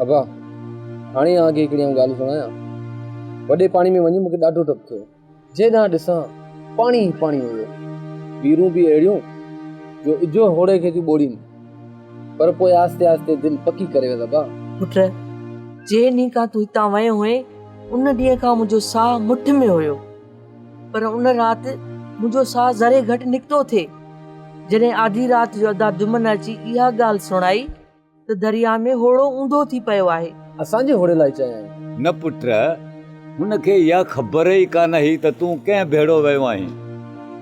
अबा हाणे आगे हिकिड़ी ॻाल्हि सुणायां। वॾे पाणी में वञी मूंखे ॾाढो डपु थियो। जेॾां ॾिसां पाणी ई पाणी हुयो, वीरूं बि अहिड़ियूं जो इजो होड़े खे थी ॿोड़ीनि। पर पोइ आस्ते आस्ते दिलि पकी करे वियो अबा। पुट, जे ॾींहुं खां तूं हितां वियो हुए उन ॾींहुं खां मुंहिंजो साहु मुठ में हुयो, पर उन राति मुंहिंजो साहु ज़रे घटि निकितो थिए। जॾहिं आधी राति जो अदा दुमन अची इहा ॻाल्हि सुणाई त दरिया में होड़ो ऊंधो थी पियो आहे। असांजे होड़े लाइ चयां न पुट, हुनखे इहा ख़बर ई कान हुई त तूं कंहिं भेड़ो वियो आहीं।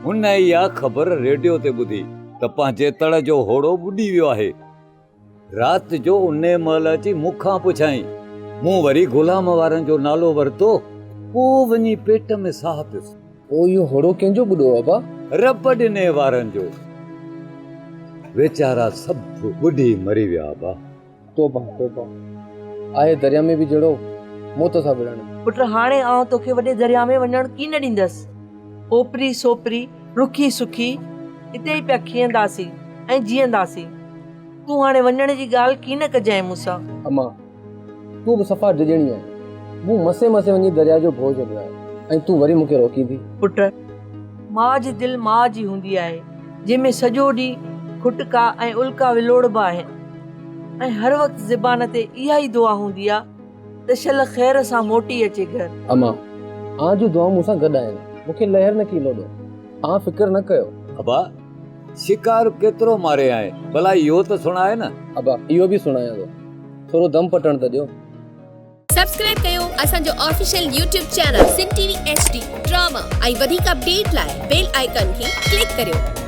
हुन इहा ख़बर रेडियो ते ॿुधी त पंहिंजे तड़ जो होड़ो ॿुॾी वियो आहे। राति जो उन महिल अची मूंखां पुछाईं। मूं वरी गुलाम वारनि जो नालो वरितो, पोइ वञी पेट में साह पियुसि। पोइ इहो होड़ो कंहिंजो ॿुॾो अबा? रब ॾिने वारनि जो। वेचारा सभु ॿुॾी मरी विया अबा। तोबा तोबा, आहे दरिया में बि जहिड़ो मौत सां विढ़णु। पुट, हाणे आउं तोखे वॾे दरिया में वञणु की न ॾींदसि। ओपरी सोपरी रुखी सुखी हिते ई पिया खींदासीं ऐं जीअंदासीं। तूं हाणे वञण जी ॻाल्हि की न कजांइ मूंसां। अम्मा, तूं बि सफ़ा डिॼणी आहे। मूं मसे मसे वञी दरिया जो भोज छॾियो आहे ऐं तूं वरी मूंखे रोकी थी। पुट, माउ जी दिलि माउ जी हूंदी आहे, जंहिंमें सॼो ॾींहुं खुटका ऐं उल्का विलोड़बा आहिनि ऐं हर वक़्तु ज़बान ते इहा ई दुआ हूंदी आहे त शल ख़ैर सां मोटी अचे घर। अम्मा, आं जूं दुआऊं मूंसां गॾु आहिनि। मूंखे लहर न कीलो ॾो। आं फिक्र न कयो। अबा, शिकार केतिरो मारे आहे, भला इहो त सुणाए न। अबा, इहो बि सुणायां थो, थोरो दम पटण त ॾियो। सब्सक्राइब कयो असांजो official YouTube channel Sindh TV HD drama ऐं वधीक अपडेट लाइ बेल आइकन खे क्लिक करियो।